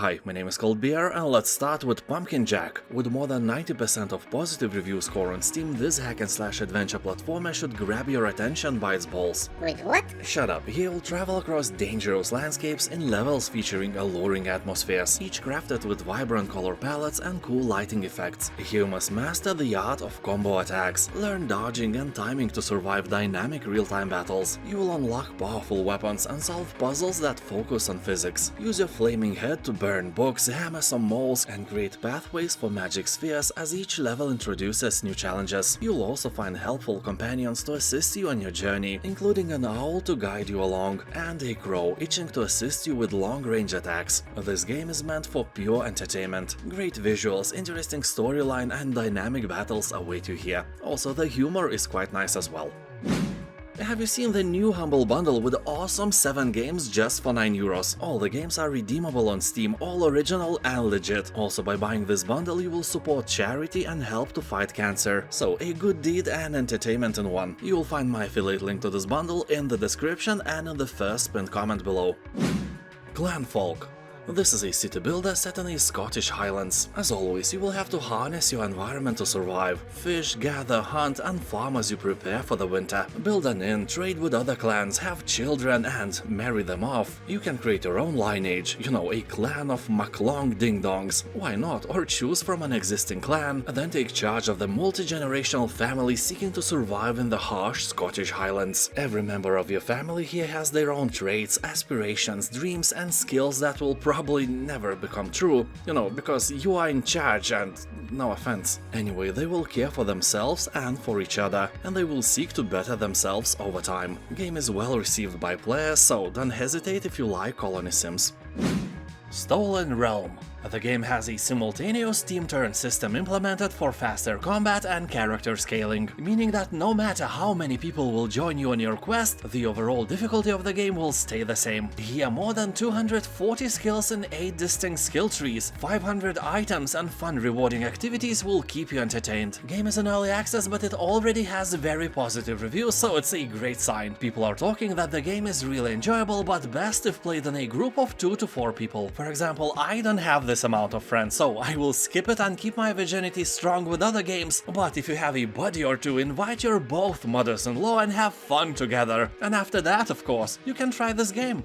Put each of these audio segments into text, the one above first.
Hi, my name is Beer, and let's start with Pumpkin Jack. With more than 90% of positive review score on Steam, this hack-and-slash adventure platformer should grab your attention by its balls. Wait, what? Shut up, you'll travel across dangerous landscapes in levels featuring alluring atmospheres, each crafted with vibrant color palettes and cool lighting effects. You must master the art of combo attacks, learn dodging and timing to survive dynamic real-time battles. You will unlock powerful weapons and solve puzzles that focus on physics. Use your flaming head to burn books, hammer some moles, and create pathways for magic spheres as each level introduces new challenges. You'll also find helpful companions to assist you on your journey, including an owl to guide you along, and a crow itching to assist you with long-range attacks. This game is meant for pure entertainment. Great visuals, interesting storyline, and dynamic battles await you here. Also, the humor is quite nice as well. Have you seen the new Humble Bundle with awesome 7 games just for €9? All the games are redeemable on Steam, all original and legit. Also, by buying this bundle you will support charity and help to fight cancer. So, a good deed and entertainment in one. You will find my affiliate link to this bundle in the description and in the first pinned comment below. Clanfolk. This is a city builder set in the Scottish Highlands. As always, you will have to harness your environment to survive. Fish, gather, hunt, and farm as you prepare for the winter. Build an inn, trade with other clans, have children, and marry them off. You can create your own lineage, a clan of MacLong Ding-Dongs. Why not? Or choose from an existing clan, and then take charge of the multi-generational family seeking to survive in the harsh Scottish Highlands. Every member of your family here has their own traits, aspirations, dreams, and skills that will probably never become true, because you are in charge and no offense. Anyway, they will care for themselves and for each other, and they will seek to better themselves over time. Game is well received by players, so don't hesitate if you like colony sims. Stolen Realm. The game has a simultaneous team turn system implemented for faster combat and character scaling, meaning that no matter how many people will join you on your quest, the overall difficulty of the game will stay the same. Here, more than 240 skills in 8 distinct skill trees, 500 items, and fun rewarding activities will keep you entertained. Game is in early access, but it already has very positive reviews, so it's a great sign. People are talking that the game is really enjoyable, but best if played in a group of 2 to 4 people. For example, I don't have this amount of friends, so I will skip it and keep my virginity strong with other games, but if you have a buddy or two, invite your both mothers-in-law and have fun together. And after that, of course, you can try this game.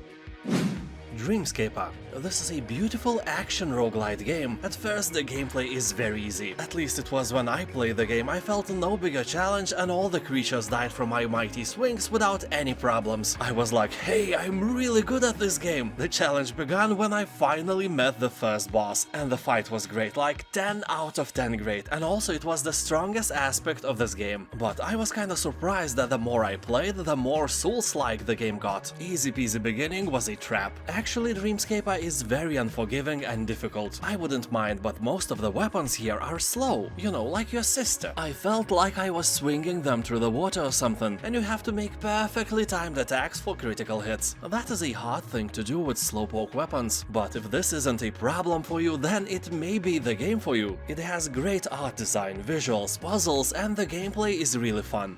Dreamscaper. This is a beautiful action roguelite game. At first, the gameplay is very easy. At least it was when I played the game. I felt no bigger challenge and all the creatures died from my mighty swings without any problems. I was like, hey, I'm really good at this game. The challenge began when I finally met the first boss. And the fight was great, like 10 out of 10 great. And also it was the strongest aspect of this game. But I was kinda surprised that the more I played, the more Souls-like the game got. Easy peasy beginning was a trap. Actually, Dreamscaper is very unforgiving and difficult. I wouldn't mind, but most of the weapons here are slow, like your sister. I felt like I was swinging them through the water or something, and you have to make perfectly timed attacks for critical hits. That is a hard thing to do with slowpoke weapons, but if this isn't a problem for you, then it may be the game for you. It has great art design, visuals, puzzles, and the gameplay is really fun.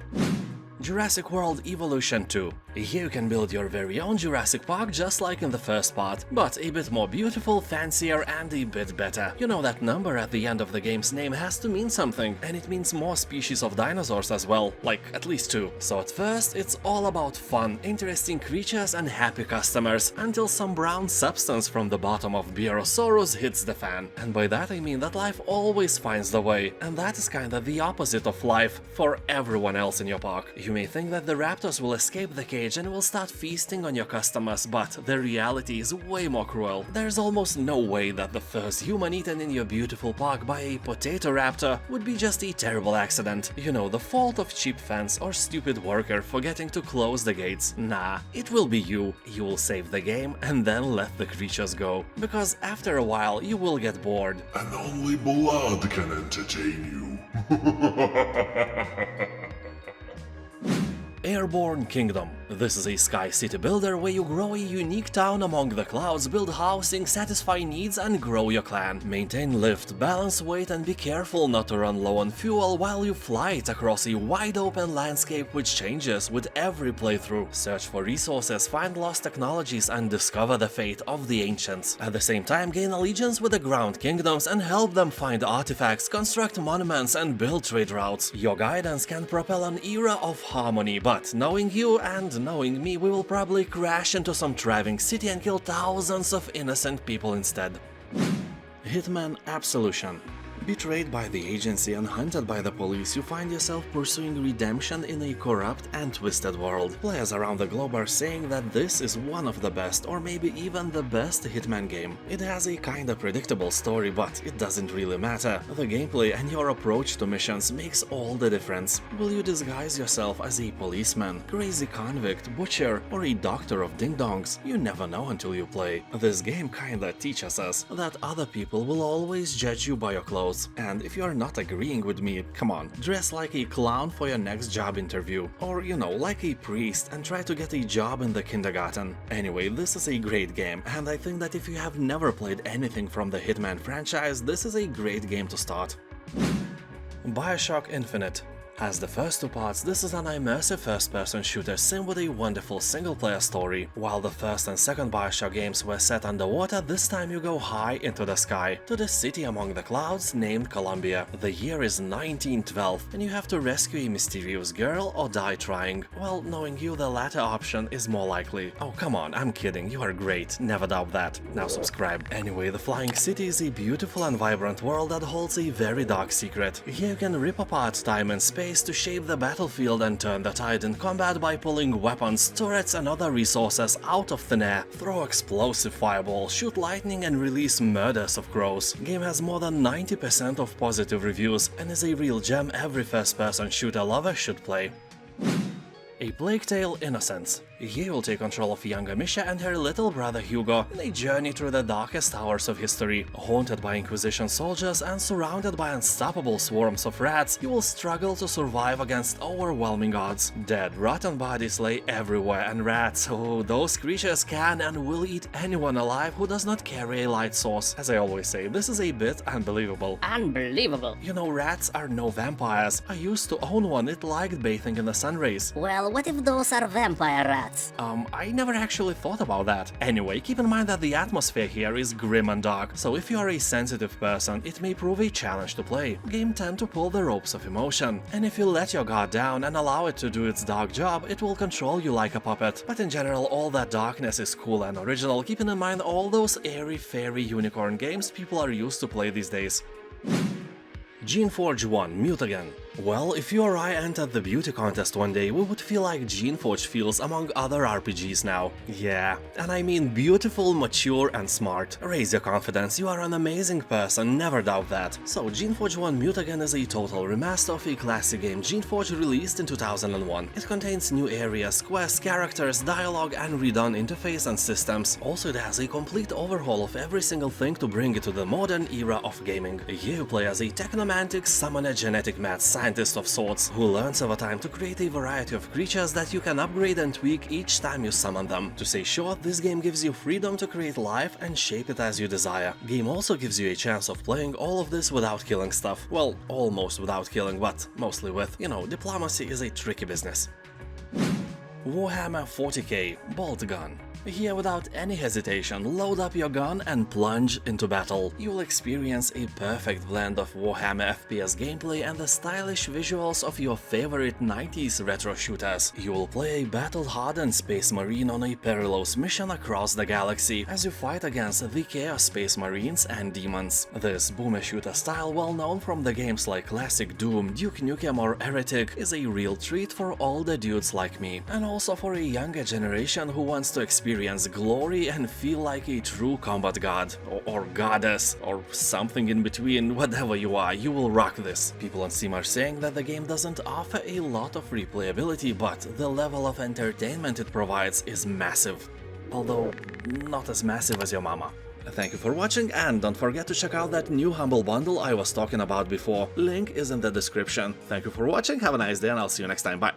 Jurassic World Evolution 2. Here you can build your very own Jurassic Park just like in the first part, but a bit more beautiful, fancier, and a bit better. That number at the end of the game's name has to mean something, and it means more species of dinosaurs as well, like at least 2. So at first, it's all about fun, interesting creatures and happy customers, until some brown substance from the bottom of Biosaurus hits the fan. And by that I mean that life always finds the way, and that is kinda the opposite of life for everyone else in your park. You may think that the raptors will escape the cage and will start feasting on your customers, but the reality is way more cruel. There's almost no way that the first human eaten in your beautiful park by a potato raptor would be just a terrible accident. The fault of cheap fence or stupid worker forgetting to close the gates. Nah, it will be you. You will save the game and then let the creatures go. Because after a while you will get bored. And only blood can entertain you. Airborne Kingdom. This is a Sky City builder where you grow a unique town among the clouds, build housing, satisfy needs and grow your clan. Maintain lift, balance weight and be careful not to run low on fuel while you flight across a wide open landscape which changes with every playthrough. Search for resources, find lost technologies and discover the fate of the ancients. At the same time, gain allegiance with the ground kingdoms and help them find artifacts, construct monuments and build trade routes. Your guidance can propel an era of harmony, but knowing you and knowing me, we will probably crash into some thriving city and kill thousands of innocent people instead. Hitman Absolution. Betrayed by the agency and hunted by the police, you find yourself pursuing redemption in a corrupt and twisted world. Players around the globe are saying that this is one of the best, or maybe even the best Hitman game. It has a kinda predictable story, but it doesn't really matter. The gameplay and your approach to missions makes all the difference. Will you disguise yourself as a policeman, crazy convict, butcher, or a doctor of ding-dongs? You never know until you play. This game kinda teaches us that other people will always judge you by your clothes. And if you're not agreeing with me, come on, dress like a clown for your next job interview. Or, you know, like a priest and try to get a job in the kindergarten. Anyway, this is a great game, and I think that if you have never played anything from the Hitman franchise, this is a great game to start. BioShock Infinite. As the first two parts, this is an immersive first-person shooter sim with a wonderful single-player story. While the first and second BioShock games were set underwater, this time you go high into the sky, to the city among the clouds named Columbia. The year is 1912, and you have to rescue a mysterious girl or die trying. Well, knowing you, the latter option is more likely. Oh, come on, I'm kidding, you are great, never doubt that. Now subscribe. Anyway, the Flying City is a beautiful and vibrant world that holds a very dark secret. Here you can rip apart time and space to shape the battlefield and turn the tide in combat by pulling weapons, turrets and other resources out of thin air, throw explosive fireballs, shoot lightning and release murders of crows. Game has more than 90% of positive reviews and is a real gem every first-person shooter lover should play. A Plague Tale: Innocence. Here you'll take control of young Amisha and her little brother Hugo in a journey through the darkest hours of history. Haunted by Inquisition soldiers and surrounded by unstoppable swarms of rats, you will struggle to survive against overwhelming odds. Dead, rotten bodies lay everywhere and rats, oh, those creatures can and will eat anyone alive who does not carry a light source. As I always say, this is a bit unbelievable. Unbelievable. You know, rats are no vampires. I used to own one, it liked bathing in the sun rays. Well, what if those are vampire rats? I never actually thought about that. Anyway, keep in mind that the atmosphere here is grim and dark, so if you are a sensitive person, it may prove a challenge to play. Game tend to pull the ropes of emotion, and if you let your guard down and allow it to do its dark job, it will control you like a puppet. But in general, all that darkness is cool and original, keeping in mind all those airy, fairy unicorn games people are used to play these days. Geneforge 1 Mutagen. Well, if you or I entered the beauty contest one day, we would feel like Geneforge feels among other RPGs now. Yeah, and I mean beautiful, mature and smart. Raise your confidence, you are an amazing person, never doubt that. So, Geneforge 1 Mutagen is a total remaster of a classic game Geneforge released in 2001. It contains new areas, quests, characters, dialogue and redone interface and systems. Also, it has a complete overhaul of every single thing to bring it to the modern era of gaming. Here you play as a technomantic, summoner, genetic mad scientist of sorts, who learns over time to create a variety of creatures that you can upgrade and tweak each time you summon them. To say short, this game gives you freedom to create life and shape it as you desire. Game also gives you a chance of playing all of this without killing stuff. Well, almost without killing, but mostly with. You know, diplomacy is a tricky business. Warhammer 40k Boltgun. Here, without any hesitation, load up your gun and plunge into battle. You will experience a perfect blend of Warhammer FPS gameplay and the stylish visuals of your favorite 90s retro shooters. You will play a battle-hardened Space Marine on a perilous mission across the galaxy as you fight against the Chaos Space Marines and demons. This boomer shooter style, well known from the games like Classic Doom, Duke Nukem or Heretic, is a real treat for all the dudes like me, and also for a younger generation who wants to experience glory and feel like a true combat god, or goddess, or something in between. Whatever you are, you will rock this. People on Steam are saying that the game doesn't offer a lot of replayability, but the level of entertainment it provides is massive. Although, not as massive as your mama. Thank you for watching, and don't forget to check out that new Humble Bundle I was talking about before. Link is in the description. Thank you for watching, have a nice day, and I'll see you next time, bye!